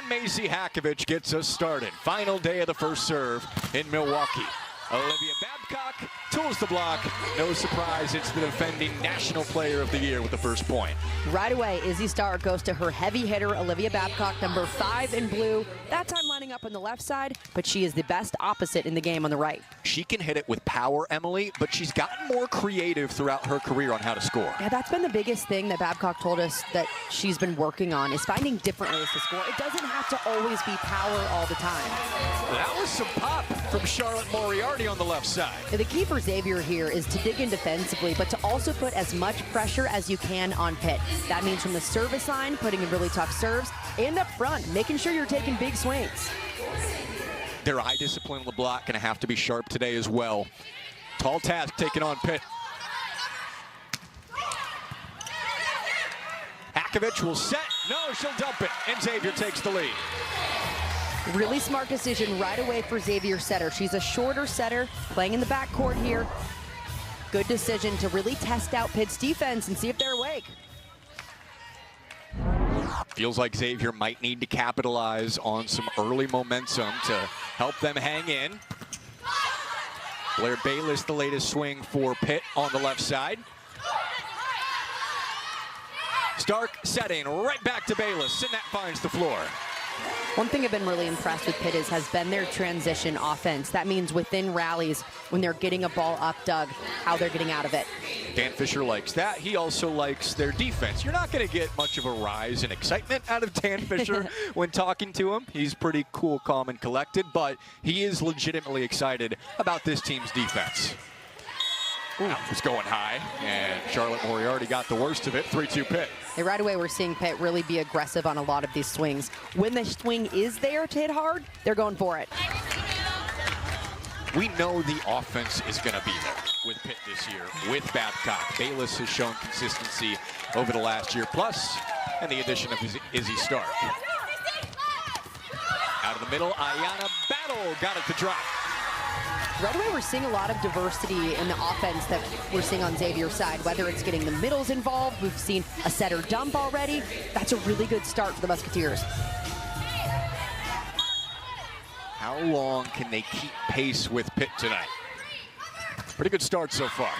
Macy Hakovich gets us started. Final day of the first serve in Milwaukee. Olivia Babcock tools the block. No surprise, it's the defending National Player of the Year with the first point. Right away, Izzy Stark goes to her heavy hitter, Olivia Babcock, number 5 in blue. That time lining up on the left side, but she is the best opposite in the game on the right. She can hit it with power, Emily, but she's gotten more creative throughout her career on how to score. Yeah, that's been the biggest thing that Babcock told us that she's been working on, is finding different ways to score. It doesn't have to always be power all the time. That was some pop from Charlotte Moriarty on the left side. The key for Xavier here is to dig in defensively, but to also put as much pressure as you can on Pitt. That means from the service line, putting in really tough serves, and up front, making sure you're taking big swings. Their eye discipline on the block going to have to be sharp today as well. Tall task taken on Pitt. Hakovich will set. No, she'll dump it, and Xavier takes the lead. Really smart decision right away for Xavier setter. She's a shorter setter, playing in the backcourt here. Good decision to really test out Pitt's defense and see if they're awake. Feels like Xavier might need to capitalize on some early momentum to help them hang in. Blair Bayless, the latest swing for Pitt on the left side. Stark setting right back to Bayless, and that finds the floor. One thing I've been really impressed with Pitt has been their transition offense. That means within rallies, when they're getting a ball up, Doug, how they're getting out of it. Dan Fisher likes that. He also likes their defense. You're not going to get much of a rise in excitement out of Dan Fisher when talking to him. He's pretty cool, calm, and collected, but he is legitimately excited about this team's defense. That was going high, and Charlotte Moriarty got the worst of it. 3-2 Pitt. And right away, we're seeing Pitt really be aggressive on a lot of these swings. When the swing is there to hit hard, they're going for it. We know the offense is going to be there with Pitt this year, with Babcock. Bayless has shown consistency over the last year plus, and the addition of Izzy Stark. Out of the middle, Ayanna Battle got it to drop. Right away, we're seeing a lot of diversity in the offense that we're seeing on Xavier's side, whether it's getting the middles involved. We've seen a setter dump already. That's a really good start for the Musketeers. How long can they keep pace with Pitt tonight? Pretty good start so far.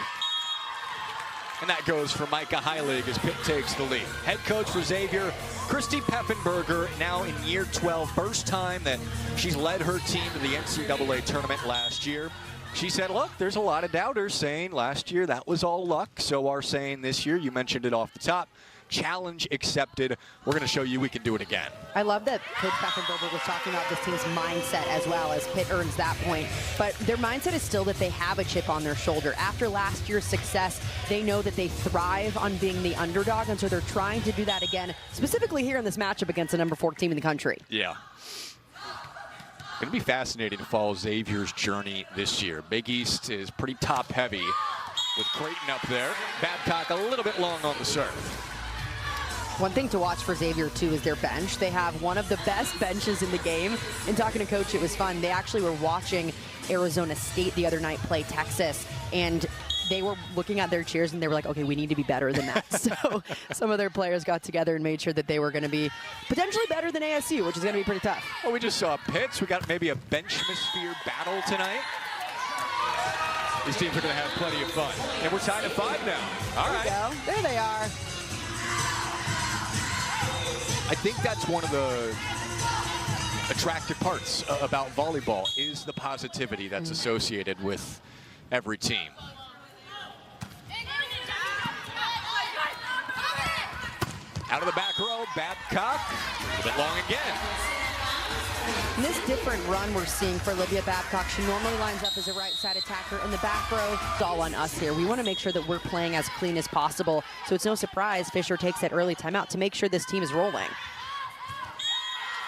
And that goes for Micah Heilig as Pitt takes the lead. Head coach for Xavier, Christy Peffenberger, now in year 12. First time that she's led her team to the NCAA tournament last year. She said, look, there's a lot of doubters saying last year that was all luck. So are saying this year, you mentioned it off the top, challenge accepted. We're going to show you we can do it again. I love that Coach Peffenberger was talking about this team's mindset as well, as Pitt earns that point. But their mindset is still that they have a chip on their shoulder. After last year's success, they know that they thrive on being the underdog, and so they're trying to do that again, specifically here in this matchup against the number 4 team in the country. Yeah. Going to be fascinating to follow Xavier's journey this year. Big East is pretty top heavy with Creighton up there. Babcock a little bit long on the serve. One thing to watch for Xavier, too, is their bench. They have one of the best benches in the game. And talking to Coach, it was fun. They actually were watching Arizona State the other night play Texas, and they were looking at their chairs, and they were like, okay, we need to be better than that. So some of their players got together and made sure that they were going to be potentially better than ASU, which is going to be pretty tough. Well, we just saw Pitts. We got maybe a benchmosphere battle tonight. These teams are going to have plenty of fun. And we're tied at 5 now. All right. There they are. I think that's one of the attractive parts about volleyball is the positivity that's associated with every team. Out of the back row, Babcock, a little bit long again. In this different run we're seeing for Olivia Babcock, she normally lines up as a right side attacker in the back row. It's all on us here. We want to make sure that we're playing as clean as possible. So it's no surprise Fisher takes that early timeout to make sure this team is rolling.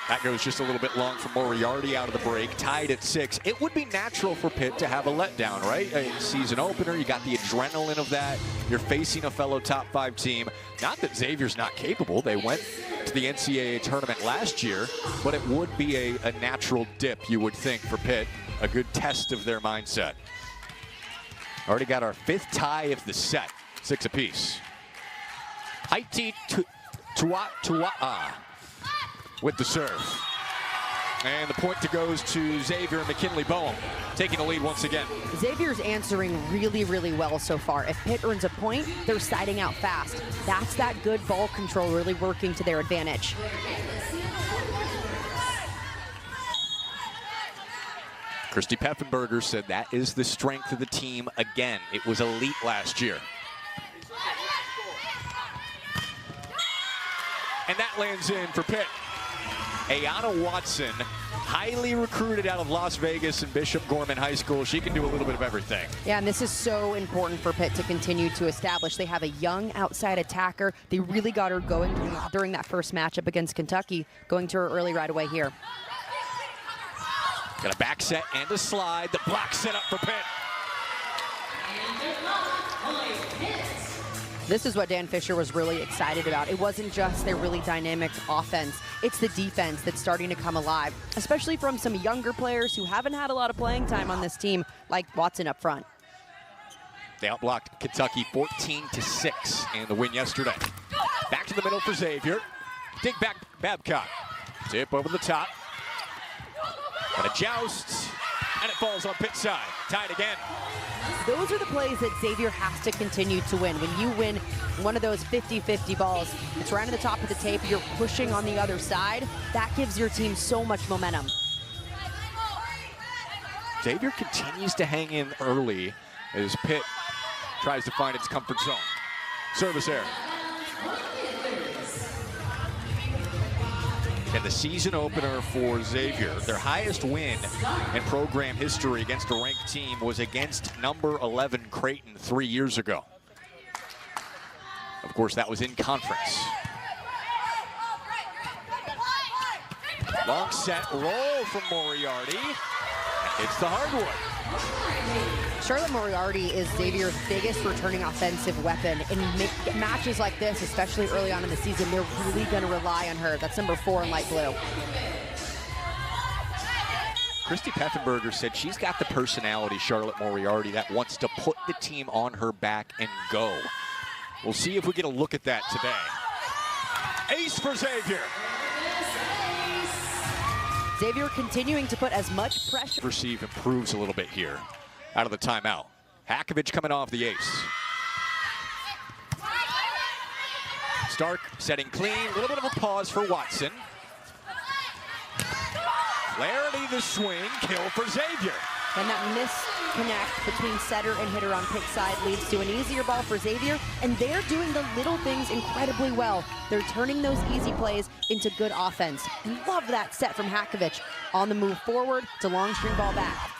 That goes just a little bit long for Moriarty out of the break, tied at 6. It would be natural for Pitt to have a letdown, right? A season opener, you got the adrenaline of that. You're facing a fellow top 5 team. Not that Xavier's not capable. They went to the NCAA tournament last year, but it would be a natural dip, you would think, for Pitt. A good test of their mindset. Already got our 5th tie of the set, 6 apiece. Haiti Tua'a with the serve. And the point goes to Xavier and McKinley Boehm, taking the lead once again. Xavier's answering really, really well so far. If Pitt earns a point, they're siding out fast. That's that good ball control really working to their advantage. Christy Peffenberger said that is the strength of the team again. It was elite last year. And that lands in for Pitt. Ayanna Watson, highly recruited out of Las Vegas and Bishop Gorman High School. She can do a little bit of everything. Yeah, and this is so important for Pitt to continue to establish. They have a young outside attacker. They really got her going during that first matchup against Kentucky, going to her early right away here. Got a back set and a slide. The block set up for Pitt. This is what Dan Fisher was really excited about. It wasn't just their really dynamic offense. It's the defense that's starting to come alive, especially from some younger players who haven't had a lot of playing time on this team, like Watson up front. They outblocked Kentucky 14-6 in the win yesterday. Back to the middle for Xavier. Dig back Babcock. Tip over the top. But a joust, and it falls on Pitt side. Tied again. Those are the plays that Xavier has to continue to win. When you win one of those 50-50 balls, it's right on the top of the tape, you're pushing on the other side. That gives your team so much momentum. Xavier continues to hang in early as Pitt tries to find its comfort zone. Service error. And the season opener for Xavier, their highest win in program history against a ranked team was against number 11 Creighton 3 years ago. Of course, that was in conference. Long set roll from Moriarty. It's the hardwood. Charlotte Moriarty is Xavier's biggest returning offensive weapon. In matches like this, especially early on in the season, they're really going to rely on her. That's number 4 in light blue. Christy Peffenberger said she's got the personality, Charlotte Moriarty, that wants to put the team on her back and go. We'll see if we get a look at that today. Ace for Xavier. Xavier continuing to put as much pressure. Receive improves a little bit here out of the timeout. Hakovich coming off the ace. Stark setting clean, a little bit of a pause for Watson. Flaherty the swing, kill for Xavier. And that misconnect between setter and hitter on Pitt side leads to an easier ball for Xavier, and they're doing the little things incredibly well. They're turning those easy plays into good offense. And love that set from Hakovich. On the move forward to long string ball back.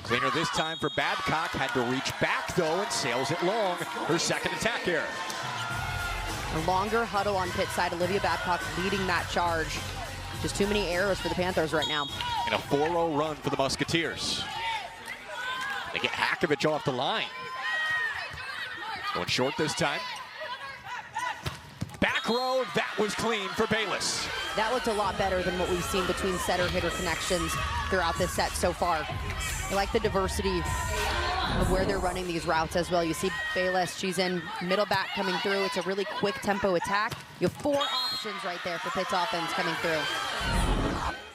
Cleaner this time for Babcock, had to reach back though and sails it long. Her second attack error. A longer huddle on Pitt side, Olivia Babcock leading that charge. Just too many errors for the Panthers right now. And a 4-0 run for the Musketeers. They get Hakovich off the line. Going short this time. Back row, that was clean for Bayless. That looked a lot better than what we've seen between setter-hitter connections throughout this set so far. I like the diversity of where they're running these routes as well. You see Bayless, she's in middle back coming through. It's a really quick tempo attack. You have 4 options right there for Pitt's offense coming through.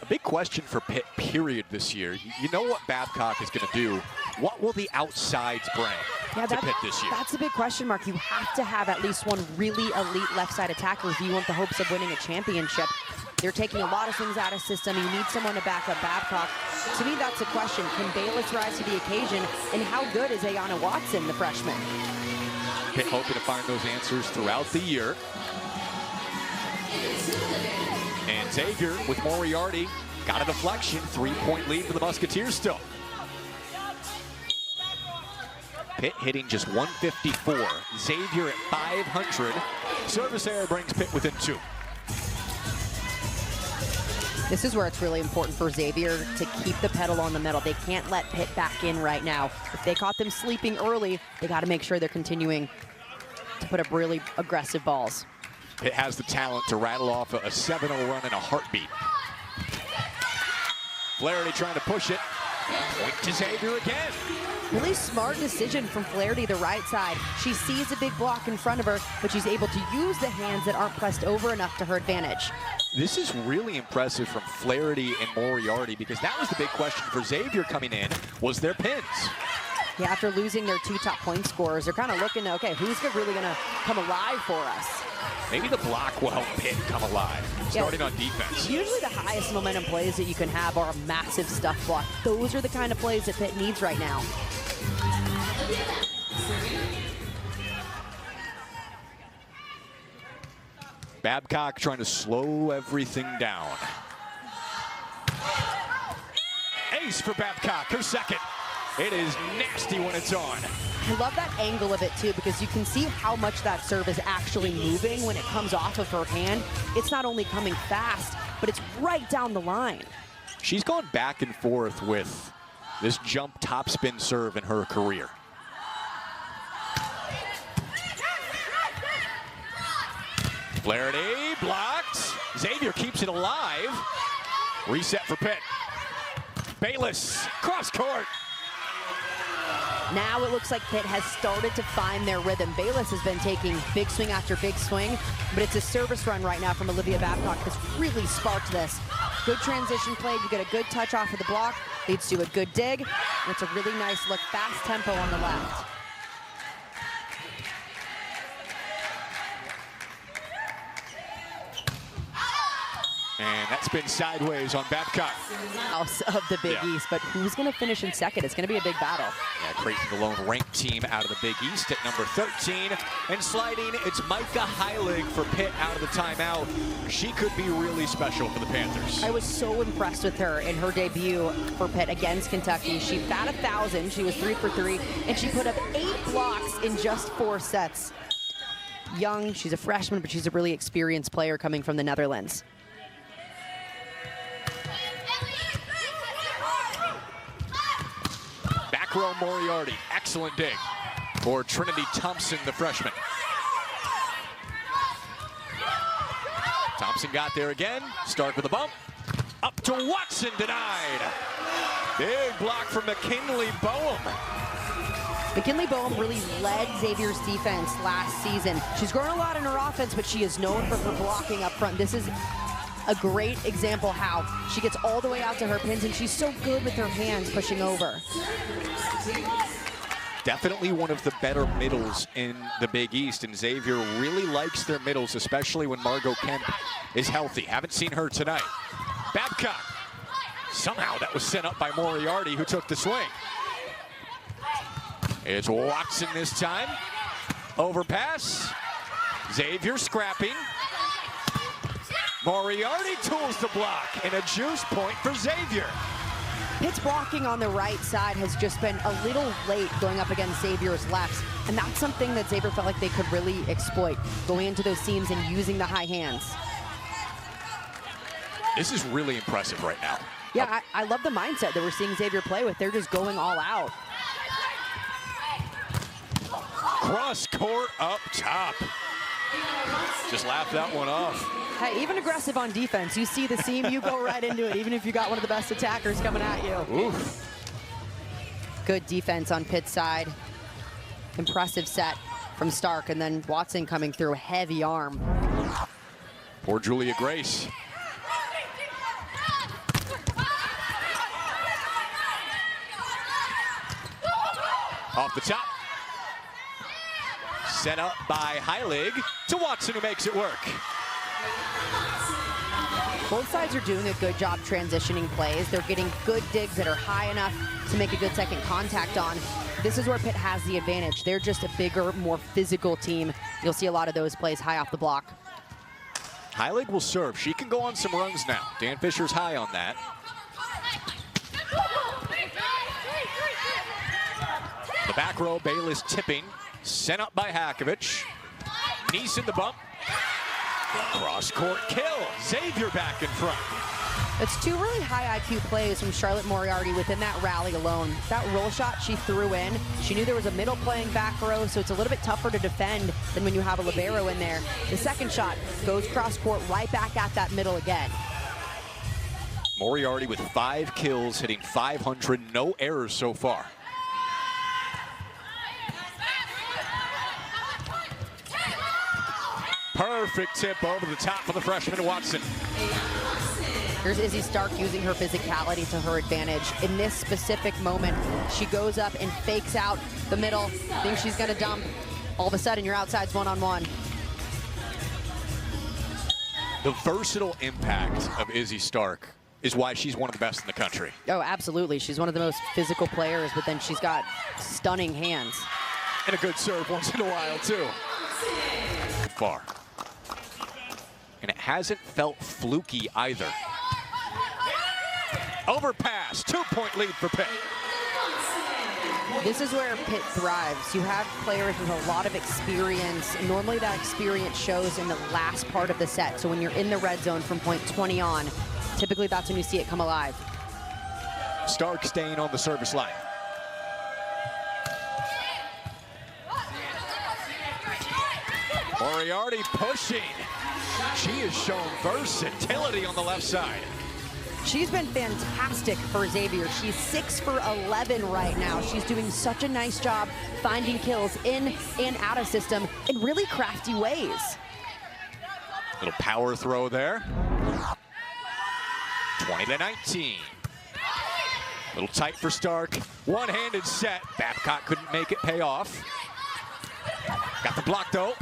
A big question for Pitt, period, this year. You know what Babcock is going to do. What will the outsides bring to Pitt this year? That's a big question mark. You have to have at least one really elite left side attacker if you want the hopes of winning a championship. They're taking a lot of things out of system. You need someone to back up Babcock. To me, that's a question. Can Bayless rise to the occasion? And how good is Ayanna Watson, the freshman? Pitt hoping to find those answers throughout the year. And Xavier with Moriarty got a deflection. 3-point lead for the Musketeers still. Pitt hitting just 154. Xavier at 500. Service error brings Pitt within 2. This is where it's really important for Xavier to keep the pedal on the metal. They can't let Pitt back in right now. If they caught them sleeping early, they got to make sure they're continuing to put up really aggressive balls. Pitt has the talent to rattle off a 7-0 run in a heartbeat. Flaherty trying to push it. Point to Xavier again. Really smart decision from Flaherty, the right side. She sees a big block in front of her, but she's able to use the hands that aren't pressed over enough to her advantage. This is really impressive from Flaherty and Moriarty, because that was the big question for Xavier coming in, was their pins. Yeah, after losing their 2 top point scorers, they're kind of looking to, okay, who's really going to come alive for us? Maybe the block will help Pitt come alive, starting on defense. Usually the highest momentum plays that you can have are a massive stuff block. Those are the kind of plays that Pitt needs right now. Babcock trying to slow everything down. Ace for Babcock, her second. It is nasty when it's on. I love that angle of it too, because you can see how much that serve is actually moving when it comes off of her hand. It's not only coming fast, but it's right down the line. She's gone back and forth with this jump topspin serve in her career. Flaherty blocked. Xavier keeps it alive. Reset for Pitt. Bayless, cross court. Now it looks like Pitt has started to find their rhythm. Bayless has been taking big swing after big swing, but it's a service run right now from Olivia Babcock that's really sparked this. Good transition play, you get a good touch off of the block, leads to a good dig, and it's a really nice look, fast tempo on the left. And that's been sideways on Babcock. House of the Big East, but who's going to finish in second? It's going to be a big battle. Yeah, Creighton, the lone ranked team out of the Big East at number 13. And sliding, it's Micah Heilig for Pitt out of the timeout. She could be really special for the Panthers. I was so impressed with her in her debut for Pitt against Kentucky. She bat 1,000, she was 3 for 3, and she put up 8 blocks in just 4 sets. Young, she's a freshman, but she's a really experienced player coming from the Netherlands. Back row Moriarty, excellent dig for Trinity Thompson, the freshman. Thompson got there again, Stark with a bump. Up to Watson, denied. Big block from McKinley Boehm. McKinley Boehm really led Xavier's defense last season. She's grown a lot in her offense, but she is known for her blocking up front. This is a great example how she gets all the way out to her pins, and she's so good with her hands pushing over. Definitely one of the better middles in the Big East, and Xavier really likes their middles, especially when Margot Kemp is healthy. Haven't seen her tonight. Babcock. Somehow that was sent up by Moriarty, who took the swing. It's Watson this time. Overpass. Xavier scrapping. Moriarty tools the block, and a juice point for Xavier. Pitt's blocking on the right side has just been a little late going up against Xavier's lefts, and that's something that Xavier felt like they could really exploit, going into those seams and using the high hands. This is really impressive right now. Yeah, I love the mindset that we're seeing Xavier play with. They're just going all out. Cross court up top. Just laughed that one off. Hey, even aggressive on defense. You see the seam, you go right into it, even if you got one of the best attackers coming at you. Oof. Good defense on Pitt's side. Impressive set from Stark, and then Watson coming through, heavy arm. Poor Julia Grace. Off the top. Set up by Heilig to Watson, who makes it work. Both sides are doing a good job transitioning plays. They're getting good digs that are high enough to make a good second contact on. This is where Pitt has the advantage. They're just a bigger, more physical team. You'll see a lot of those plays high off the block. Heilig will serve. She can go on some runs now. Dan Fisher's high on that. The back row, Bayless tipping. Sent up by Hakovich. Neeson the bump. Cross court kill. Xavier back in front. It's 2 really high IQ plays from Charlotte Moriarty within that rally alone. That roll shot she threw in, she knew there was a middle playing back row, so it's a little bit tougher to defend than when you have a libero in there. The second shot goes cross court right back at that middle again. Moriarty with 5 kills, hitting 500, no errors so far. Perfect tip over the top for the freshman Watson. Here's Izzy Stark using her physicality to her advantage. In this specific moment, she goes up and fakes out the middle, thinks she's gonna dump. All of a sudden, you're outside's one-on-one. The versatile impact of Izzy Stark is why she's one of the best in the country. Oh, absolutely. She's one of the most physical players, but then she's got stunning hands. And a good serve once in a while, too. Far. And it hasn't felt fluky either. Overpass, 2-point lead for Pitt. This is where Pitt thrives. You have players with a lot of experience. Normally that experience shows in the last part of the set. So when you're in the red zone from point 20 on, typically that's when you see it come alive. Stark staying on the service line. Moriarty pushing. She has shown versatility on the left side. She's been fantastic for Xavier. She's 6 for 11 right now. She's doing such a nice job finding kills in and out of system in really crafty ways. Little power throw there. 20-19. Little tight for Stark. One-handed set. Babcock couldn't make it pay off. Got the block though.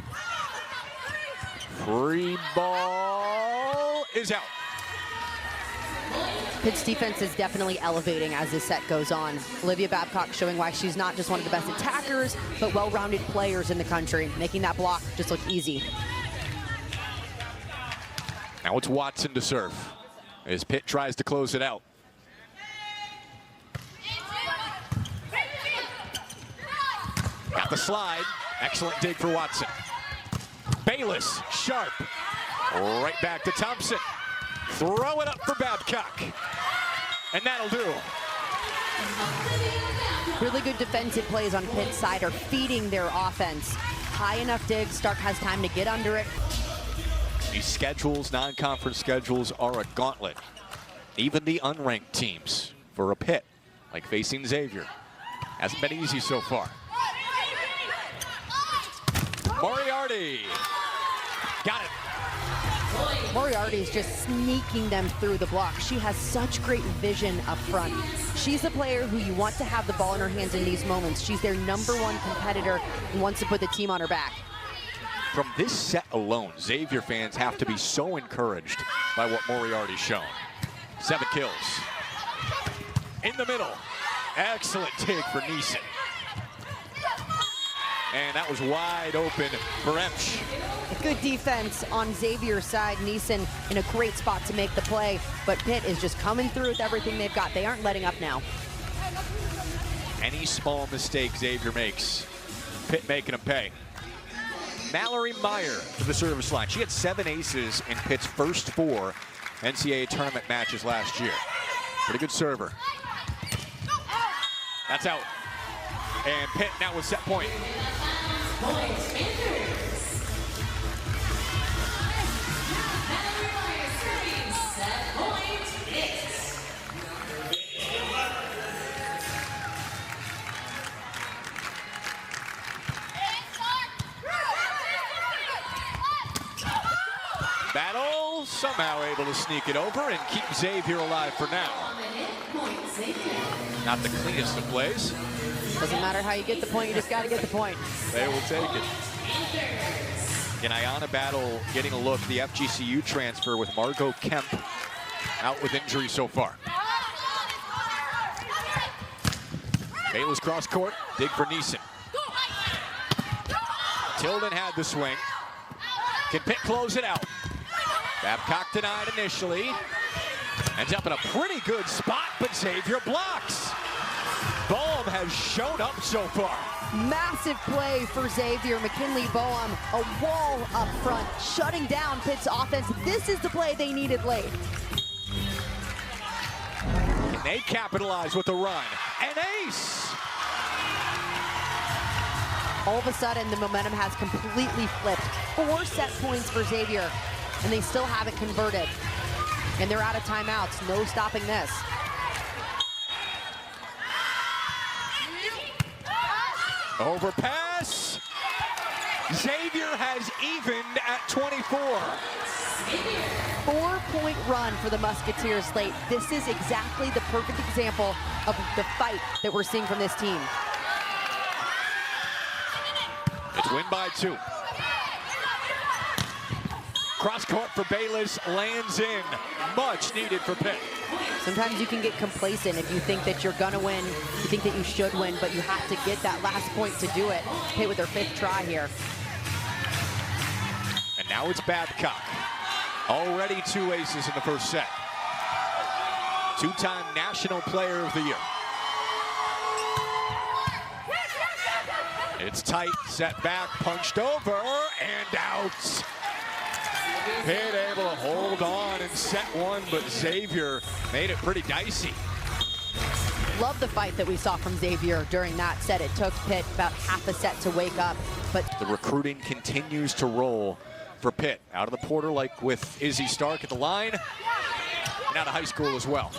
Free ball is out. Pitt's defense is definitely elevating as this set goes on. Olivia Babcock showing why she's not just one of the best attackers, but well-rounded players in the country, making that block just look easy. Now it's Watson to serve as Pitt tries to close it out. Got the slide. Excellent dig for Watson. Bayless, sharp. Right back to Thompson. Throw it up for Babcock. And that'll do. Really good defensive plays on Pitt's side are feeding their offense. High enough dig, Stark has time to get under it. These schedules, non-conference schedules, are a gauntlet. Even the unranked teams for a Pitt, like facing Xavier, hasn't been easy so far. Moriarty. Got it. Moriarty is just sneaking them through the block. She has such great vision up front. She's the player who you want to have the ball in her hands in these moments. She's their #1 competitor and wants to put the team on her back. From this set alone, Xavier fans have to be so encouraged by what Moriarty's shown. 7 kills. In the middle. Excellent dig for Neeson. And that was wide open for Emsch. Good defense on Xavier's side. Neeson in a great spot to make the play, but Pitt is just coming through with everything they've got. They aren't letting up now. Any small mistake Xavier makes, Pitt making them pay. Mallory Meyer to the service line. She had 7 aces in Pitt's first 4 NCAA tournament matches last year. Pretty good server. That's out. And Pitt now with set point. Battle somehow able to sneak it over and keep Xavier alive for now. Not the cleanest of plays. Doesn't matter how you get the point, you just got to get the point. They will take it. In Ayanna Battle getting a look, the FGCU transfer with Margot Kemp out with injury so far. Bayless cross court, dig for Neeson. Tilden had the swing. Can Pitt close it out? Babcock denied initially. Ends up in a pretty good spot, but Xavier blocks. Boehm has shown up so far. Massive play for Xavier. McKinley Boehm, a wall up front, shutting down Pitt's offense. This is the play they needed late. And they capitalize with a run. An ace! All of a sudden, the momentum has completely flipped. 4 set points for Xavier, and they still haven't converted. And they're out of timeouts. No stopping this. Overpass. Xavier has evened at 24. 4-point run for the Musketeers slate. This is exactly the perfect example of the fight that we're seeing from this team. It's win by 2. Cross court for Bayless, lands in. Much needed for Pitt. Sometimes you can get complacent if you think that you're gonna win, you think that you should win, but you have to get that last point to do it. Pitt with their 5th try here. And now it's Babcock. Already 2 aces in the first set. 2-time National Player of the Year. It's tight, set back, punched over, and out. Pitt able to hold on in set 1, but Xavier made it pretty dicey. Love the fight that we saw from Xavier during that set. It took Pitt about half a set to wake up, but the recruiting continues to roll for Pitt. Out of the portal, like with Izzy Stark at the line, and out of high school as well.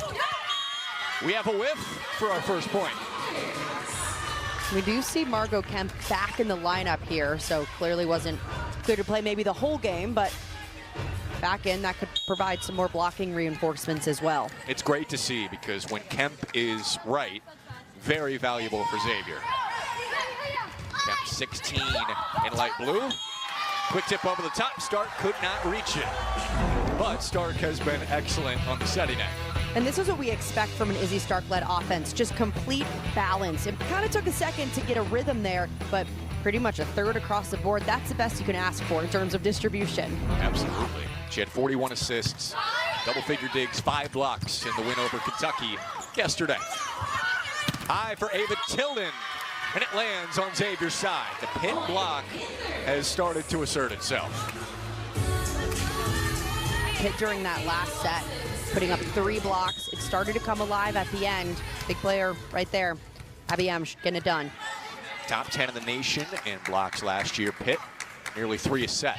We have a whiff for our first point. we do see Margot Kemp back in the lineup here, so clearly wasn't clear to play maybe the whole game, but back in, that could provide some more blocking reinforcements as well. It's great to see because when Kemp is right, very valuable for Xavier. Kemp 16 in light blue. Quick tip over the top. Stark could not reach it. But Stark has been excellent on the setting end. And this is what we expect from an Izzy Stark-led offense, just complete balance. It kind of took a second to get a rhythm there, but pretty much a third across the board. That's the best you can ask for in terms of distribution. Absolutely. She had 41 assists, double-figure digs, 5 blocks in the win over Kentucky yesterday. High for Ava Tilden, and it lands on Xavier's side. The Pitt block has started to assert itself. Pitt during that last set, putting up 3 blocks. It started to come alive at the end. Big player right there. Abby Emsch getting it done. Top 10 in the nation in blocks last year. Pitt, nearly 3 a set.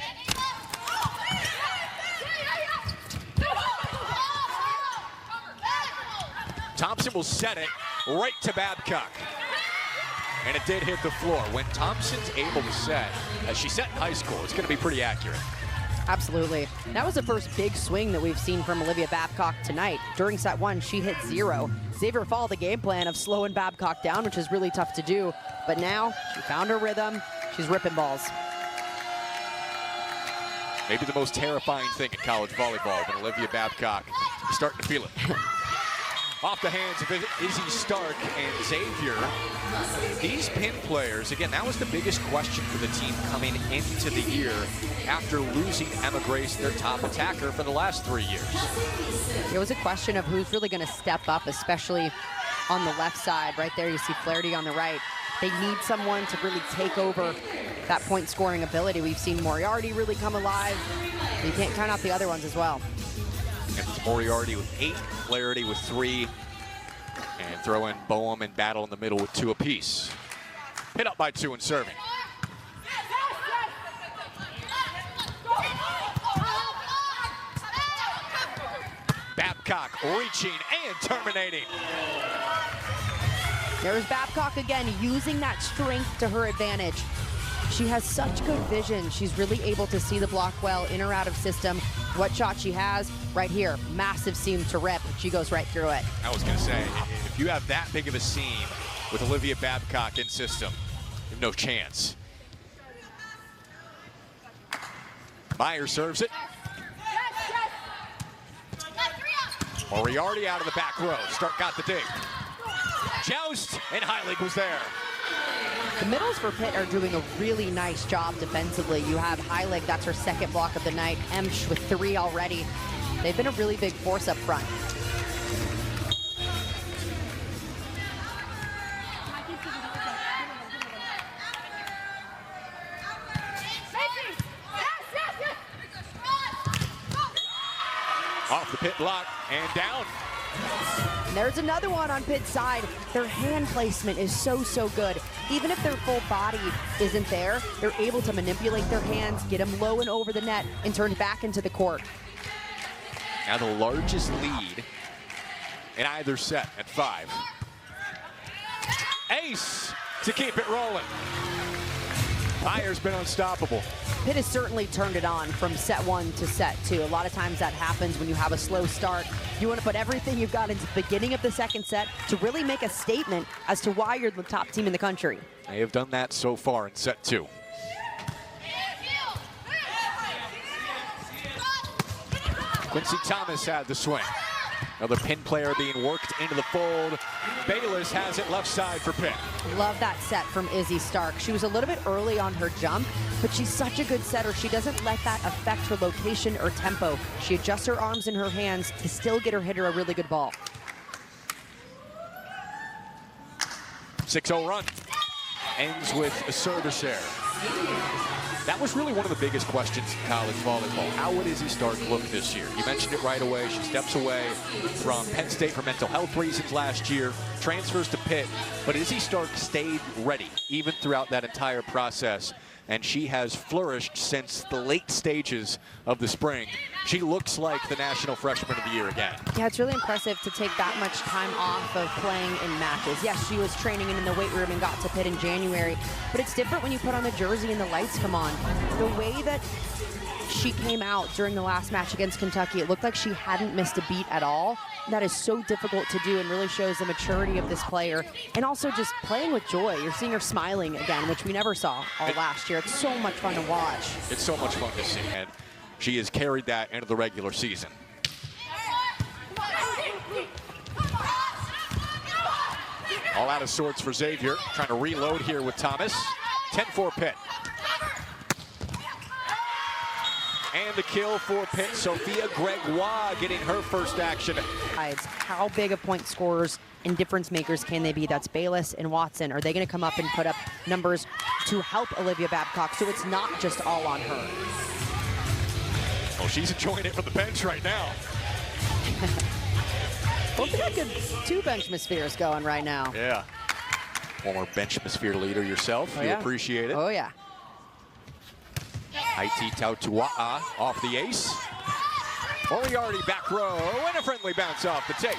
Thompson will set it right to Babcock. And it did hit the floor. When Thompson's able to set, as she set in high school, it's going to be pretty accurate. Absolutely. That was the first big swing that we've seen from Olivia Babcock tonight. During set 1, she hit 0. Xavier followed the game plan of slowing Babcock down, which is really tough to do. But now she found her rhythm. She's ripping balls. Maybe the most terrifying thing in college volleyball when Olivia Babcock is starting to feel it. Off the hands of Izzy Stark and Xavier. These pin players, again, that was the biggest question for the team coming into the year after losing Emma Grace, their top attacker, for the last 3 years. It was a question of who's really going to step up, especially on the left side. Right there, you see Flaherty on the right. They need someone to really take over that point scoring ability. We've seen Moriarty really come alive. You can't count out the other ones as well. And it's Moriarty with 8, Flaherty with 3, and throw in Boehm and Battle in the middle with 2 apiece. Hit up by 2 and serving. Babcock reaching and terminating. There's Babcock again, using that strength to her advantage. She has such good vision. She's really able to see the block well, in or out of system. What shot she has right here, massive seam to rip. She goes right through it. I was going to say, if you have that big of a seam with Olivia Babcock in system, you have no chance. Meyer serves it. Moriarty out of the back row. Stark got the dig. Joust, and Heilig was there. The middles for Pitt are doing a really nice job defensively. You have Heilig, that's her 2nd block of the night. Emsch with 3 already. They've been a really big force up front. Off the Pitt block and down. And there's another one on Pitt's side. Their hand placement is so good. Even if their full body isn't there, they're able to manipulate their hands, get them low and over the net, and turn back into the court. Now the largest lead in either set at 5. Ace to keep it rolling. Fire's been unstoppable. Pitt has certainly turned it on from set 1 to set 2. A lot of times that happens when you have a slow start. You want to put everything you've got into the beginning of the second set to really make a statement as to why you're the top team in the country. They have done that so far in set 2. Quincy Thomas had the swing. Another pin player being worked into the fold. Bayless has it left side for Pitt. Love that set from Izzy Stark. She was a little bit early on her jump, but she's such a good setter. She doesn't let that affect her location or tempo. She adjusts her arms and her hands to still get her hitter a really good ball. 6-0 run. Ends with a service error. That was really one of the biggest questions in college volleyball. How would Izzy Stark look this year? You mentioned it right away. She steps away from Penn State for mental health reasons last year, transfers to Pitt, but Izzy Stark stayed ready even throughout that entire process, and she has flourished since the late stages of the spring. She looks like the National Freshman of the Year again. Yeah, it's really impressive to take that much time off of playing in matches. Yes, she was training in the weight room and got to Pitt in January, but it's different when you put on the jersey and the lights come on. The way that she came out during the last match against Kentucky, it looked like she hadn't missed a beat at all. That is so difficult to do and really shows the maturity of this player. And also just playing with joy. You're seeing her smiling again, which we never saw all last year. It's so much fun to watch. It's so much fun to see, and she has carried that into the regular season. All out of sorts for Xavier, trying to reload here with Thomas. 10-4 Pitt. And the kill for Pitt, Sophia Gregoire getting her first action. How big of point scorers and difference makers can they be? That's Bayless and Watson. Are they going to come up and put up numbers to help Olivia Babcock so it's not just all on her? Oh, she's enjoying it from the bench right now. Well, we got good 2 benchmospheres going right now. Yeah. Former benchmosphere leader yourself. You appreciate it. Oh, yeah. Haiti Tautua'a off the ace. Moriarty back row and a friendly bounce off the tape.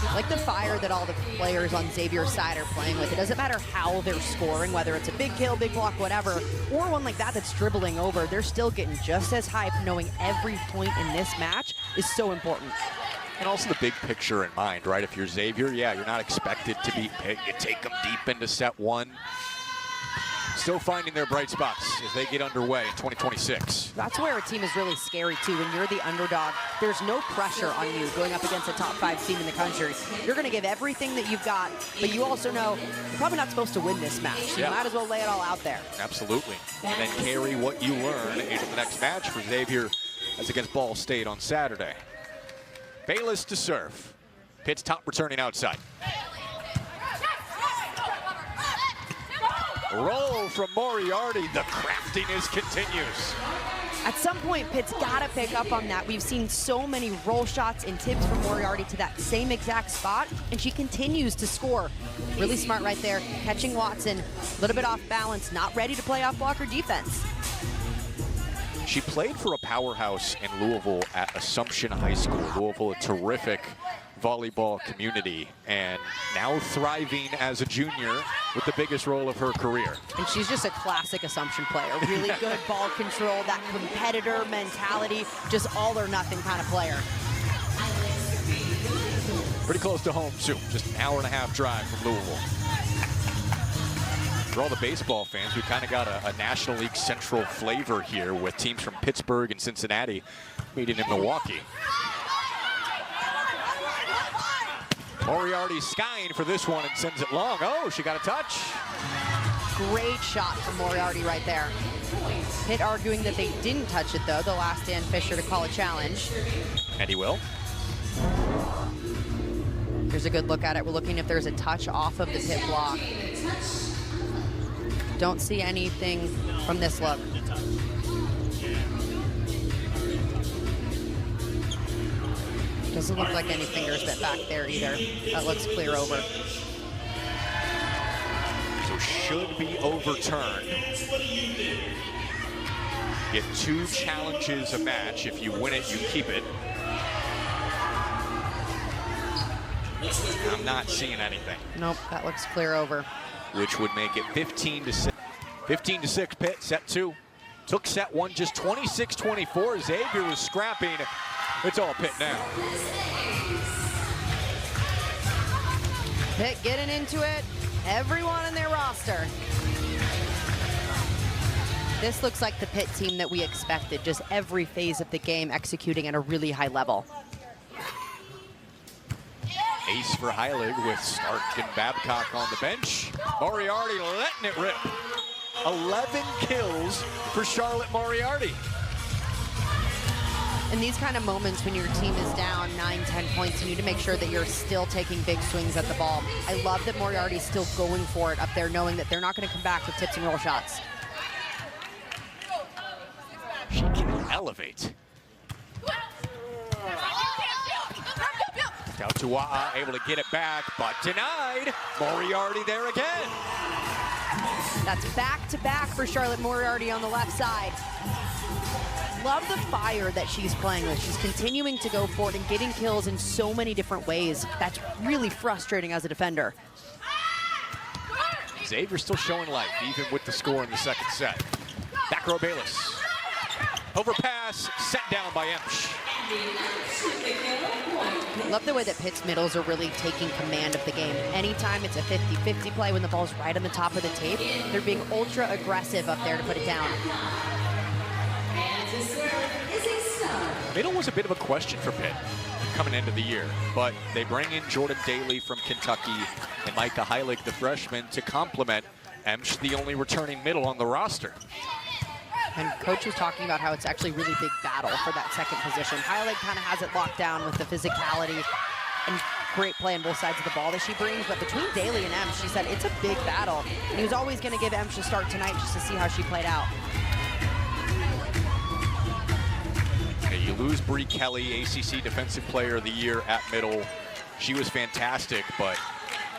I like the fire that all the players on Xavier's side are playing with. It doesn't matter how they're scoring, whether it's a big kill, big block, whatever, or one like that that's dribbling over. They're still getting just as hyped, knowing every point in this match is so important. And also the big picture in mind, right? If you're Xavier, yeah, you're not expected to beat Pitt. You take them deep into set 1. Still finding their bright spots as they get underway in 2026. That's where a team is really scary, too. When you're the underdog, there's no pressure on you going up against a top 5 team in the country. You're going to give everything that you've got, but you also know you're probably not supposed to win this match. So you might as well lay it all out there. Absolutely. And then carry what you learn into the next match for Xavier. That's against Ball State on Saturday. Bayless to serve. Pitt's top returning outside. Roll from Moriarty. The craftiness continues. At some point, Pitt's got to pick up on that. We've seen so many roll shots and tips from Moriarty to that same exact spot, and she continues to score. Really smart right there, catching Watson. A little bit off balance, not ready to play off blocker defense. She played for a powerhouse in Louisville at Assumption High School. Louisville, a terrific volleyball community, and now thriving as a junior with the biggest role of her career. And she's just a classic Assumption player. Really good ball control, that competitor mentality, just all or nothing kind of player. Pretty close to home, too. Just an hour-and-a-half drive from Louisville. For all the baseball fans, we kind of got a National League Central flavor here with teams from Pittsburgh and Cincinnati meeting in Milwaukee. Moriarty skying for this one and sends it long. Oh, she got a touch. Great shot from Moriarty right there. Pitt arguing that they didn't touch it, though. They'll ask Dan Fisher to call a challenge. And he will. Here's a good look at it. We're looking if there's a touch off of the Pitt block. Don't see anything from this look. Doesn't look like any fingers bit back there either. That looks clear over. So should be overturned. Get 2 challenges a match. If you win it, you keep it. I'm not seeing anything. Nope, that looks clear over. Which would make it 15-6. 15-6 Pitt, set 2. Took set 1 just 26-24. Xavier was scrapping. It's all Pitt now. Pitt getting into it. Everyone in their roster. This looks like the Pitt team that we expected. Just every phase of the game executing at a really high level. Ace for Heilig with Stark and Babcock on the bench. Moriarty letting it rip. 11 kills for Charlotte Moriarty. In these kind of moments when your team is down 9-10 points, you need to make sure that you're still taking big swings at the ball. I love that Moriarty's still going for it up there, knowing that they're not going to come back with tips and roll shots. She can elevate. Down to Wa'a, able to get it back, but denied. Moriarty there again. That's back-to-back for Charlotte Moriarty on the left side. Love the fire that she's playing with. She's continuing to go for it and getting kills in so many different ways. That's really frustrating as a defender. Xavier still showing life, even with the score in the second set. Back row Bayless. Overpass, set down by Emsch. Love the way that Pitt's middles are really taking command of the game. Anytime it's a 50-50 play when the ball's right on the top of the tape, they're being ultra aggressive up there to put it down. Middle was a bit of a question for Pitt coming into the year, but they bring in Jordan Daly from Kentucky and Micah Heilig, the freshman, to complement Emsch, the only returning middle on the roster. And Coach was talking about how it's actually a really big battle for that second position. Heilig kind of has it locked down with the physicality and great play on both sides of the ball that she brings, but between Daly and Emsch, she said it's a big battle. And he was always going to give Emsch a start tonight just to see how she played out. You lose Bree Kelly, ACC Defensive Player of the Year at middle. She was fantastic, but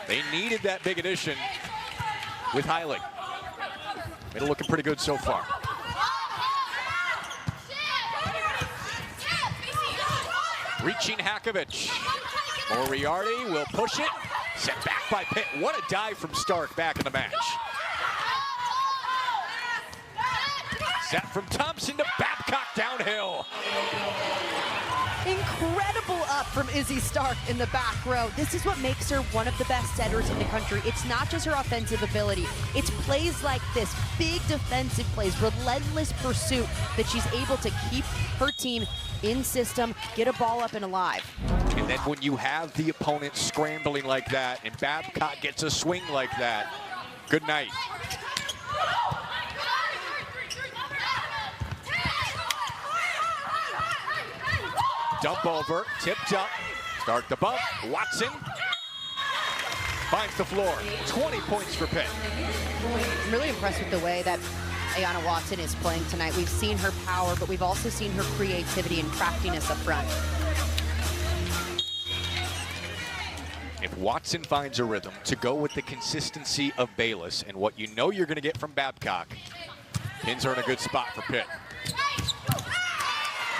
they needed that big addition with Heilig. Middle looking pretty good so far. Reaching Hakovich. Moriarty will push it. Set back by Pitt. What a dive from Stark back in the match. Set from Thompson to Babcock downhill. Incredible up from Izzy Stark in the back row. This is what makes her one of the best setters in the country. It's not just her offensive ability. It's plays like this, big defensive plays, relentless pursuit that she's able to keep her team in system, get a ball up and alive. And then when you have the opponent scrambling like that and Babcock gets a swing like that, good night. Dump over, tipped up, start the bump, Watson finds the floor, 20 points for Pitt. I'm really impressed with the way that Ayanna Watson is playing tonight. We've seen her power, but we've also seen her creativity and craftiness up front. If Watson finds a rhythm to go with the consistency of Bayless and what you know you're going to get from Babcock, pins are in a good spot for Pitt.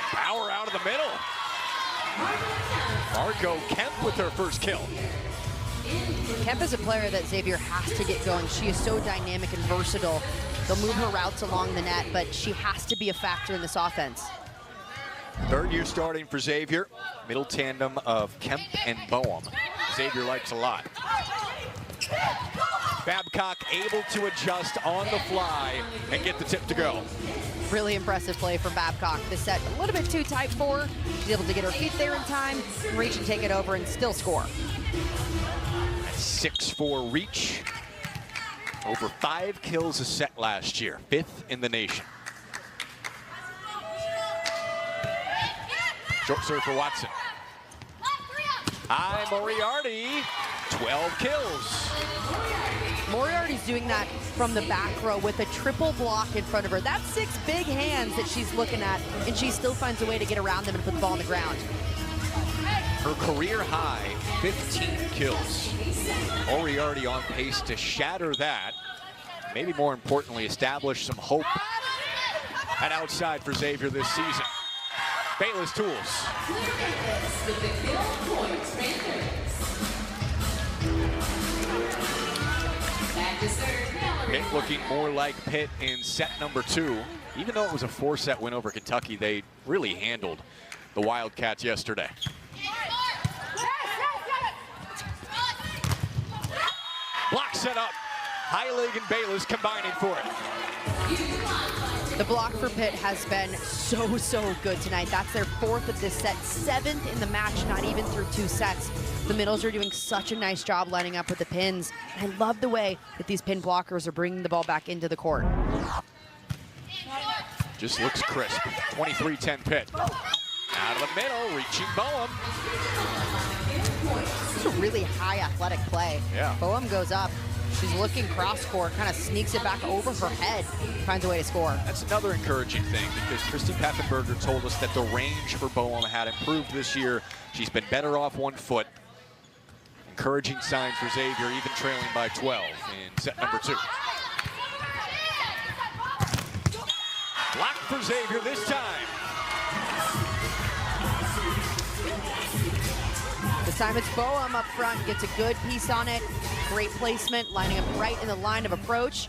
Power out of the middle. Margot Kemp with her first kill. Kemp is a player that Xavier has to get going. She is so dynamic and versatile. They'll move her routes along the net, but she has to be a factor in this offense. Third year starting for Xavier. Middle tandem of Kemp and Boehm. Xavier likes a lot. Babcock able to adjust on the fly and get the tip to go. Really impressive play from Babcock. This set a little bit too tight for her. She's able to get her feet there in time, reach and take it over and still score. 6-4 reach. Over 5 kills a set last year, 5th in the nation. Short serve for Watson. High Moriarty, 12 kills. Moriarty's doing that from the back row with a triple block in front of her. That's 6 big hands that she's looking at, and she still finds a way to get around them and put the ball on the ground. Her career high, 15 kills. Moriarty on pace to shatter that. Maybe more importantly, establish some hope at outside for Xavier this season. Bayless tools. Pitt looking more like Pitt in set number 2. Even though it was a 4-set win over Kentucky, they really handled the Wildcats yesterday. Block set up. Heilig and Bayless combining for it. The block for Pitt has been so good tonight. That's their 4th of this set, 7th in the match, not even through 2 sets. The middles are doing such a nice job lining up with the pins. And I love the way that these pin blockers are bringing the ball back into the court. Just looks crisp. 23-10 Pitt. Out of the middle, reaching Boehm. This is a really high athletic play. Yeah. Boehm goes up. She's looking cross court, kind of sneaks it back over her head, finds a way to score. That's another encouraging thing because Christy Pfaffenberger told us that the range for Boehm had improved this year. She's been better off one foot. Encouraging sign for Xavier, even trailing by 12 in set number 2. Block for Xavier this time. This time it's Boehm up front, gets a good piece on it. Great placement, lining up right in the line of approach.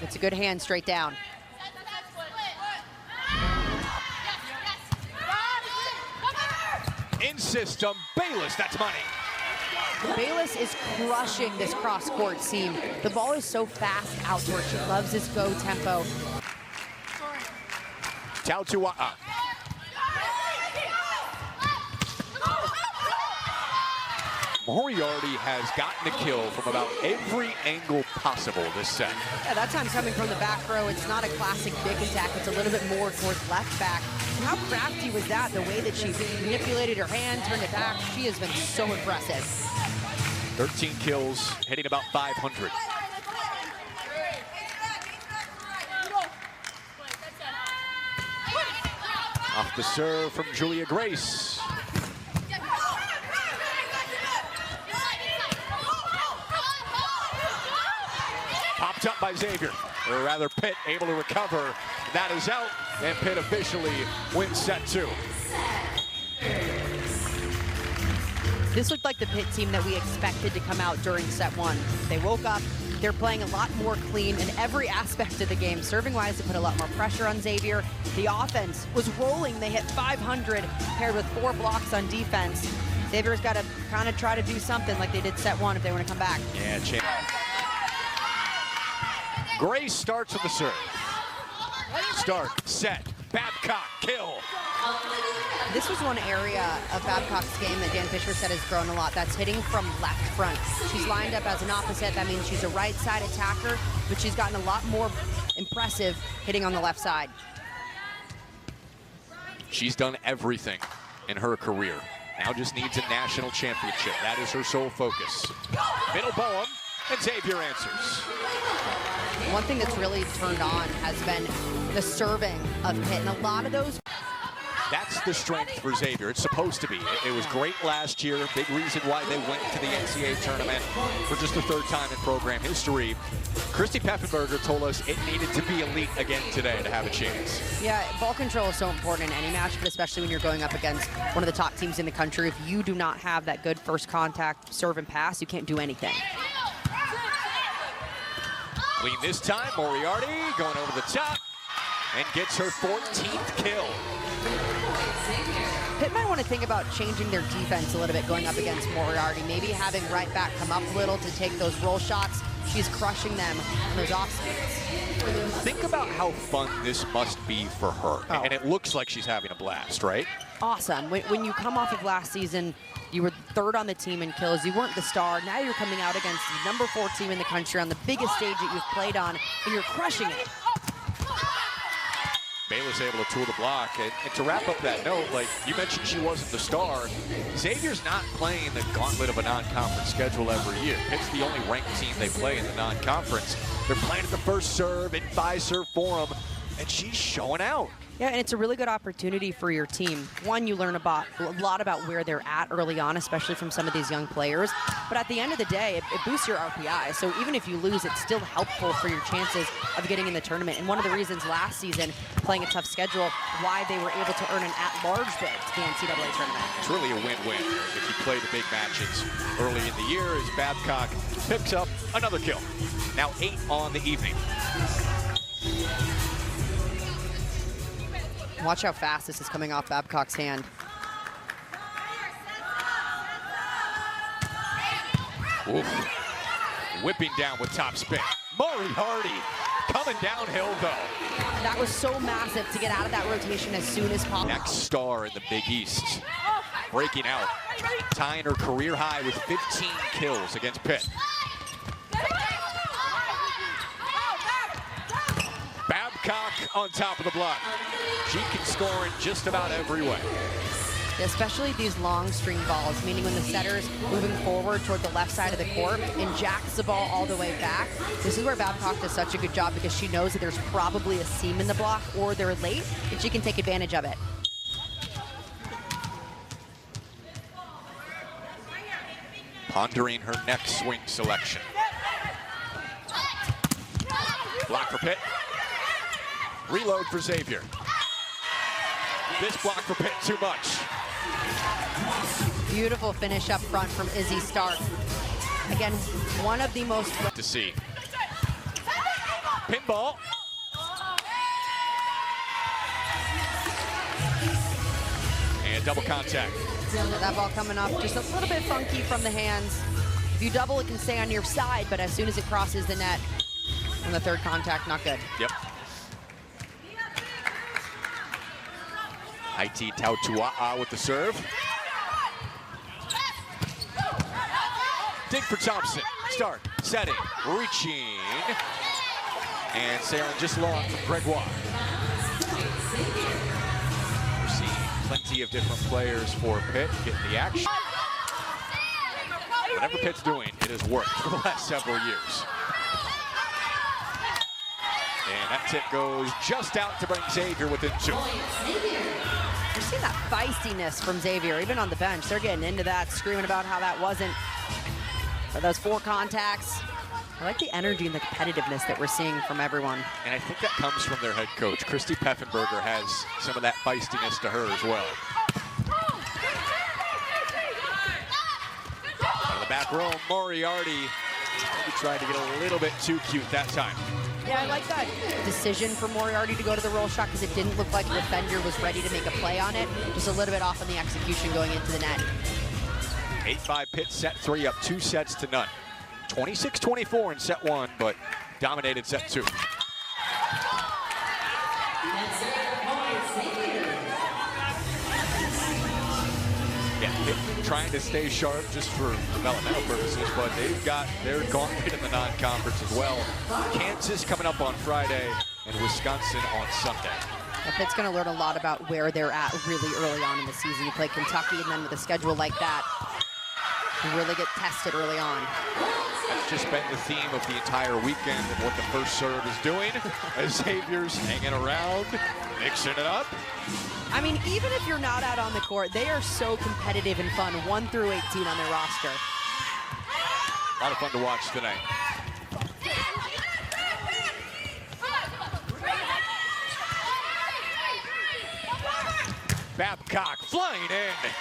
It's a good hand straight down. In system, Bayless, that's money. Bayless is crushing this cross-court seam. The ball is so fast out to her. She loves this go tempo. Tautua'a. Moriarty has gotten a kill from about every angle possible this set. Yeah, that time's coming from the back row. It's not a classic big attack. It's a little bit more towards left back. And how crafty was that? The way that she manipulated her hand, turned it back. She has been so impressive. 13 kills, hitting about 500. Off the serve from Julia Grace. Popped up by Xavier, or rather Pitt able to recover. That is out, and Pitt officially wins set 2. This looked like the Pitt team that we expected to come out during set 1. They woke up, they're playing a lot more clean in every aspect of the game. Serving-wise, they put a lot more pressure on Xavier. The offense was rolling. They hit 500, paired with 4 blocks on defense. Xavier's got to kind of try to do something like they did set 1 if they want to come back. Yeah, Grace starts with the serve. Start, set, Babcock, kill. This was one area of Babcock's game that Dan Fisher said has grown a lot. That's hitting from left front. She's lined up as an opposite. That means she's a right side attacker, but she's gotten a lot more impressive hitting on the left side. She's done everything in her career. Now just needs a national championship. That is her sole focus. Middle Boehm, and Xavier answers. One thing that's really turned on has been the serving of Pitt, and a lot of those. That's the strength for Xavier. It's supposed to be. It was great last year. Big reason why they went to the NCAA tournament for just the 3rd time in program history. Christy Pfaffenberger told us it needed to be elite again today to have a chance. Yeah, ball control is so important in any match, but especially when you're going up against one of the top teams in the country. If you do not have that good first contact, serve and pass, you can't do anything. Clean this time, Moriarty going over the top and gets her 14th kill. Pitt might want to think about changing their defense a little bit going up against Moriarty. Maybe having right back come up a little to take those roll shots. She's crushing them on those off speeds. Think about how fun this must be for her. Oh. And it looks like she's having a blast, right? Awesome. When you come off of last season, you were 3rd on the team in kills. You weren't the star. Now you're coming out against the number 4 team in the country on the biggest stage that you've played on, and you're crushing it. Bayless able to tool the block. And to wrap up that note, like you mentioned, she wasn't the star. Xavier's not playing the gauntlet of a non-conference schedule every year. Pitt's the only ranked team they play in the non-conference. They're playing at the first serve in 5-serve forum. and she's showing out. Yeah, and it's a really good opportunity for your team. One, you learn a lot about where they're at early on, especially from some of these young players. But at the end of the day, it boosts your RPI. So even if you lose, it's still helpful for your chances of getting in the tournament. And one of the reasons last season, playing a tough schedule, why they were able to earn an at-large bid to the NCAA tournament. It's really a win-win if you play the big matches early in the year as Babcock picks up another kill. Now 8 on the evening. Watch how fast this is coming off Babcock's hand. Oof. Whipping down with top spin. Moriarty coming downhill, though. That was so massive to get out of that rotation as soon as possible. Next star in the Big East. Breaking out. Tying her career high with 15 kills against Pitt. Babcock on top of the block. She can score in just about every way. Especially these long string balls, meaning when the setter's moving forward toward the left side of the court and jacks the ball all the way back. This is where Babcock does such a good job because she knows that there's probably a seam in the block or they're late, and she can take advantage of it. Pondering her next swing selection. Block for Pitt. Reload for Xavier. This block for Pitt, too much. Beautiful finish up front from Izzy Stark. Again, one of the most... To see. Pinball. And double contact. That ball coming off just a little bit funky from the hands. If you double, it can stay on your side, but as soon as it crosses the net, on the third contact, not good. Yep. Haiti Tautua'a with the serve. Dig for Thompson. Stark, setting, reaching. And sailing just long from Gregoire. We're seeing plenty of different players for Pitt getting the action. Whatever Pitt's doing, it has worked for the last several years. And that tip goes just out to bring Xavier within 2. You're seeing that feistiness from Xavier, even on the bench. They're getting into that, screaming about how that wasn't for those 4 contacts. I like the energy and the competitiveness that we're seeing from everyone. And I think that comes from their head coach. Christy Peffenberger has some of that feistiness to her as well. Out of the back row, Moriarty maybe tried to get a little bit too cute that time. Yeah, I like that decision for Moriarty to go to the roll shot because it didn't look like the defender was ready to make a play on it. Just a little bit off on the execution going into the net. 8-5 Pitt, set 3 up 2 sets to none. 26-24 in set 1, but dominated set 2. Yeah, Pitt trying to stay sharp just for developmental purposes, but they've got their gauntlet in the non-conference as well. Kansas coming up on Friday and Wisconsin on Sunday. Now, Pitt's going to learn a lot about where they're at really early on in the season. You play Kentucky, and then with a schedule like that, you really get tested early on. That's just been the theme of the entire weekend and what the first serve is doing. As Xavier's hanging around, mixing it up. I mean, even if you're not out on the court, they are so competitive and fun, 1 through 18 on their roster. A lot of fun to watch tonight. Babcock flying in.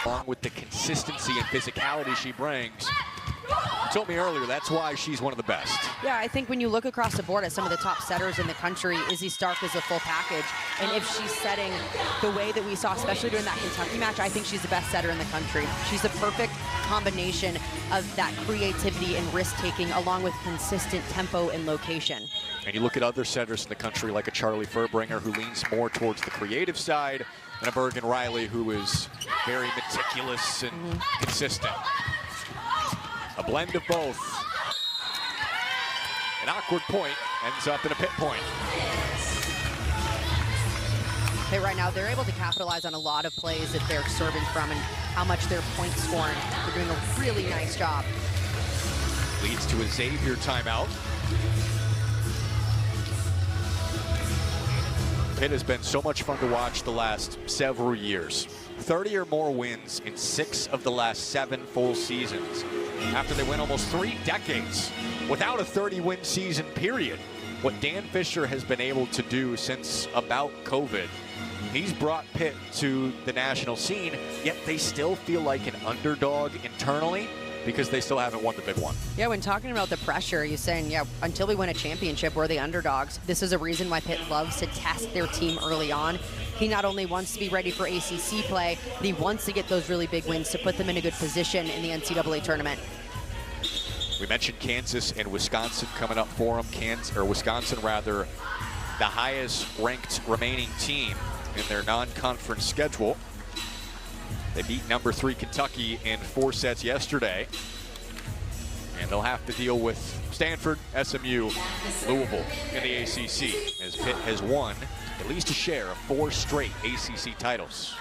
Along with the consistency and physicality she brings. You told me earlier, that's why she's one of the best. Yeah, I think when you look across the board at some of the top setters in the country, Izzy Stark is a full package. And if she's setting the way that we saw, especially during that Kentucky match, I think she's the best setter in the country. She's a perfect combination of that creativity and risk-taking along with consistent tempo and location. And you look at other setters in the country like a Charlie Furbringer who leans more towards the creative side, and a Bergen Riley who is very meticulous and consistent. A blend of both. An awkward point ends up in a Pitt point. Pitt right now, they're able to capitalize on a lot of plays that they're serving from and how much they're point scoring. They're doing a really nice job. Leads to a Xavier timeout. Pitt has been so much fun to watch the last several years. 30 or more wins in 6 of the last 7 full seasons. After they went almost 3 decades without a 30-win season, period. What Dan Fisher has been able to do since about COVID, he's brought Pitt to the national scene, yet they still feel like an underdog internally because they still haven't won the big one. Yeah, when talking about the pressure, you're saying, yeah, until we win a championship, we're the underdogs. This is a reason why Pitt loves to test their team early on. He not only wants to be ready for ACC play, but he wants to get those really big wins to put them in a good position in the NCAA tournament. We mentioned Kansas and Wisconsin coming up for them. Wisconsin, the highest ranked remaining team in their non-conference schedule. They beat number 3 Kentucky in 4 sets yesterday. And they'll have to deal with Stanford, SMU, Louisville in the ACC, as Pitt has won at least a share of 4 straight ACC titles.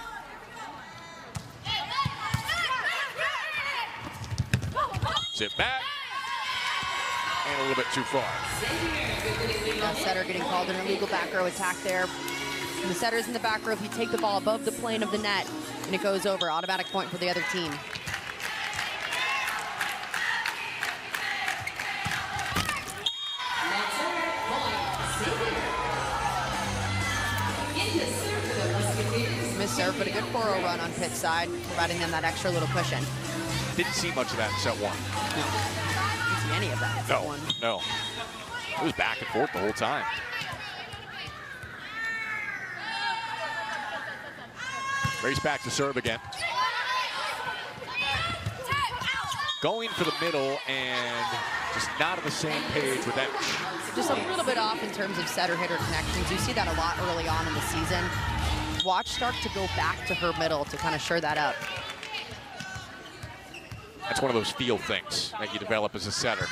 Sit back. And a little bit too far. Setter getting called an illegal back row attack there. And the setter's in the back row. If you take the ball above the plane of the net and it goes over, automatic point for the other team. Missed serve, but a good 4-0 run on Pitt's side, providing them that extra little cushion. Didn't see much of that in set 1. Didn't see any of that in set 1. No. It was back and forth the whole time. Race back to serve again. Going for the middle and just not on the same page with that. Just a little bit off in terms of setter-hitter connections. You see that a lot early on in the season. Watch Stark to go back to her middle to kind of shore that up. That's one of those feel things that you develop as a setter.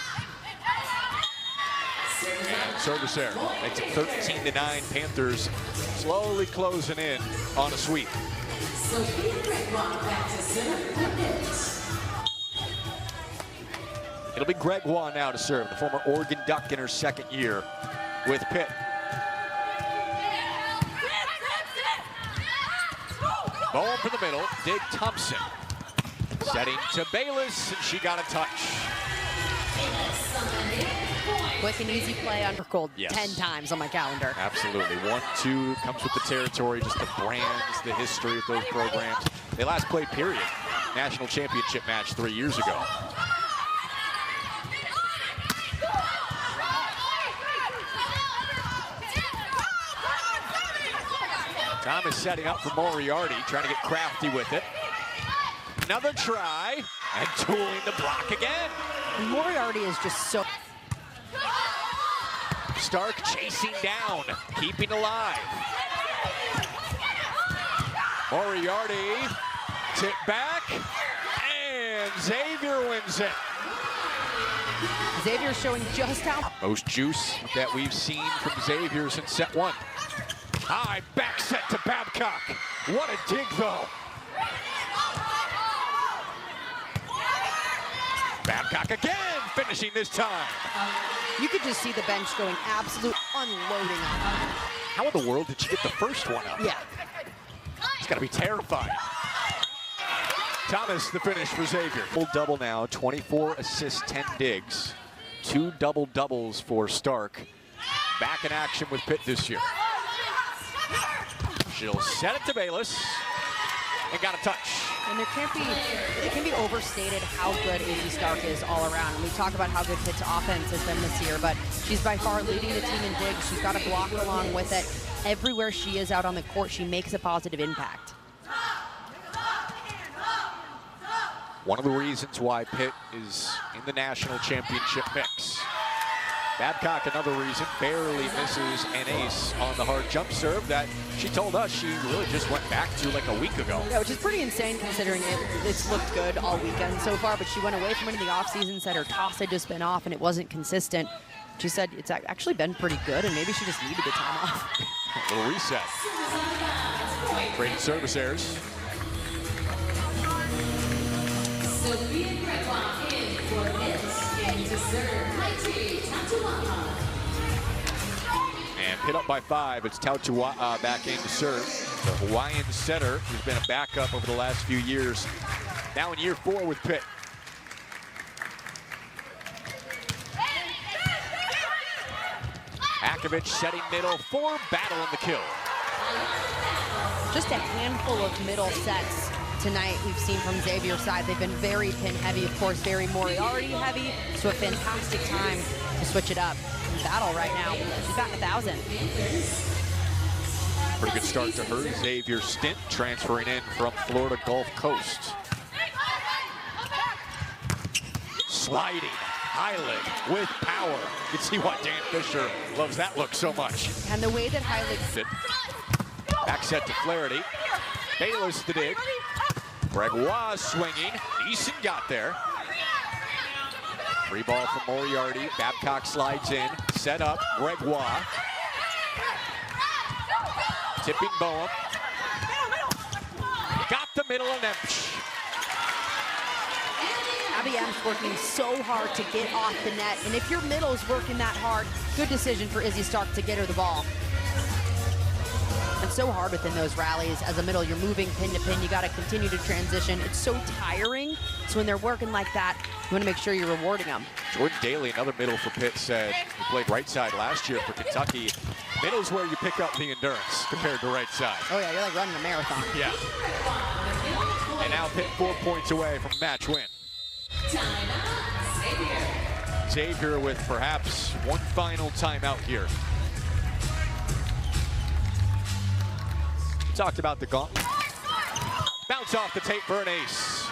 And service error. Makes it 13-9. Panthers slowly closing in on a sweep. It'll be Gregoire now to serve, the former Oregon Duck in her 2nd year with Pitt. Ball for the middle, Dig Thompson. Setting to Bayless, and she got a touch. Quick and easy play on her goal. Yes. 10 times on my calendar. Absolutely. 1-2 comes with the territory, just the brands, the history of those programs. They last played, period, national championship match 3 years ago. Thomas setting up for Moriarty, trying to get crafty with it. Another try, and tooling the block again. Moriarty is just so... Stark chasing down, keeping alive. Moriarty, tip back, and Xavier wins it. Xavier showing just how... Most juice that we've seen from Xavier since set 1. High back set to Babcock. What a dig, though. Babcock again, finishing this time. You could just see the bench going absolute unloading on him. How in the world did you get the first one up? Yeah. It's got to be terrifying. Thomas, the finish for Xavier. Full double now, 24 assists, 10 digs. 2 double-doubles for Stark. Back in action with Pitt this year. She'll set it to Bayless and got a touch. And it can be overstated how good Izzy Stark is all around. And we talk about how good Pitt's offense has been this year, but she's by far leading the team in digs. She's got a block along with it. Everywhere she is out on the court, she makes a positive impact. One of the reasons why Pitt is in the national championship mix. Babcock, another reason, barely misses an ace on the hard jump serve that she told us she really just went back to like a week ago. Yeah, which is pretty insane considering it's looked good all weekend so far, but she went away from it in the offseason, said her toss had just been off and it wasn't consistent. She said it's actually been pretty good and maybe she just needed the time off. A little reset. Trading service errors. And Pitt up by 5. It's Tautua back in to serve. The Hawaiian setter who's been a backup over the last few years. Now in year 4 with Pitt. Akovic setting middle for battle in the kill. Just a handful of middle sets tonight we've seen from Xavier's side. They've been very pin heavy, of course, very Moriarty heavy, so a fantastic time to switch it up. In battle right now, she's got 1,000. Pretty good start to her Xavier stint, transferring in from Florida Gulf Coast. Sliding, Heilig with power. You can see why Dan Fisher loves that look so much. And the way that Heilig... Back set to Flaherty. Bayless the dig. Gregoire swinging. Neeson got there. Free ball from Moriarty. Babcock slides in. Set up. Gregoire. Tipping Boehm. Got the middle and then... Abby M's working so hard to get off the net. And if your middle's working that hard, good decision for Izzy Stark to get her the ball. It's so hard within those rallies. As a middle, you're moving pin to pin. You got to continue to transition. It's so tiring. So when they're working like that, you want to make sure you're rewarding them. Jordan Daly, another middle for Pitt, said he played right side last year for Kentucky. Middle's where you pick up the endurance compared to right side. Oh yeah, you're like running a marathon. Yeah. And now Pitt 4 points away from match win. Xavier with perhaps one final timeout here. Talked about the gauntlet. Bounce off the tape for an ace.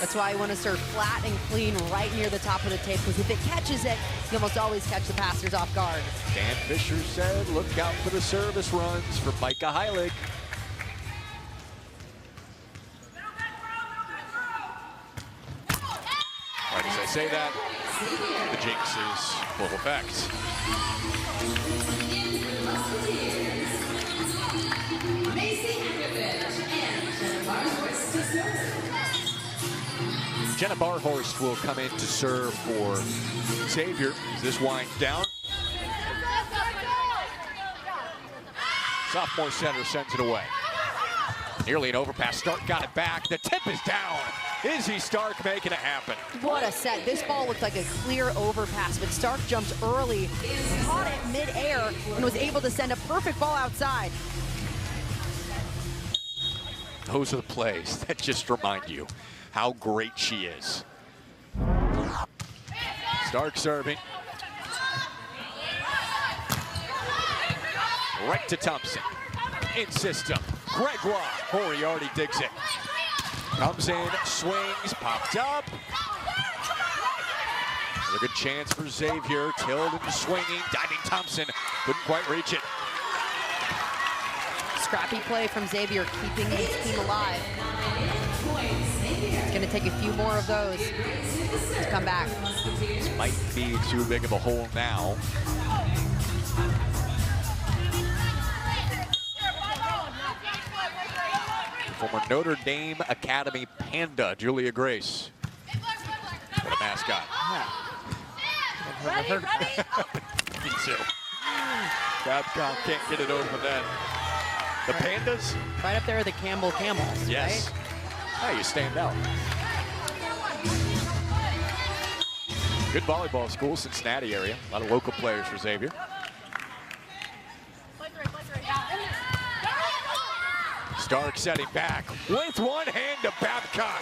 That's why you want to serve flat and clean right near the top of the tape, because if it catches it, you almost always catch the passers off guard. Dan Fisher said, look out for the service runs for Micah Heilig. Right as I say that, the jinx is full effect. Jenna Barhorst will come in to serve for Xavier as this winds down. Sophomore center sends it away. Nearly an overpass. Stark got it back. The tip is down. Izzy Stark making it happen. What a set. This ball looked like a clear overpass, but Stark jumped early, caught it mid-air, and was able to send a perfect ball outside. Those are the plays that just remind you how great she is. Stark serving. Right to Thompson. In system. Gregoire. Moriarty digs it. Comes in, swings, popped up. A good chance for Xavier. Tilled into swinging. Diving Thompson. Couldn't quite reach it. Scrappy play from Xavier, keeping his team alive. It's going to take a few more of those to come back. This might be too big of a hole now. Former Notre Dame Academy Panda, Julia Grace. What a mascot. Yeah. Me too. Babcock can't get it over the net. The Pandas? Right up there with the Campbell Camels, yes. Right? Hey, you stand out. Good volleyball school, Cincinnati area. A lot of local players for Xavier. Stark setting back with one hand to Babcock.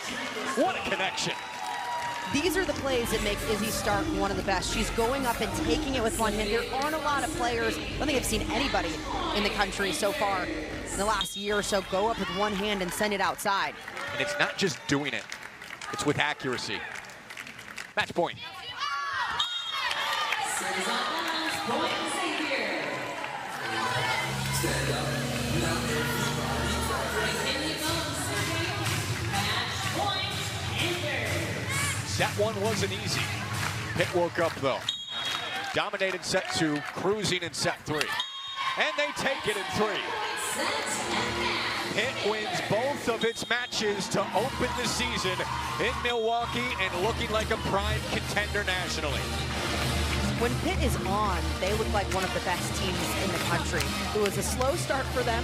What a connection. These are the plays that make Izzy Stark one of the best. She's going up and taking it with one hand. There aren't a lot of players, I don't think I've seen anybody in the country so far in the last year or so go up with one hand and send it outside. And it's not just doing it, it's with accuracy. Match point. Set one wasn't easy. Pitt woke up though. Dominated set 2, cruising in set 3. And they take it in 3. Pitt wins both of its matches to open the season in Milwaukee and looking like a prime contender nationally. when Pitt is on, they look like one of the best teams in the country. It was a slow start for them.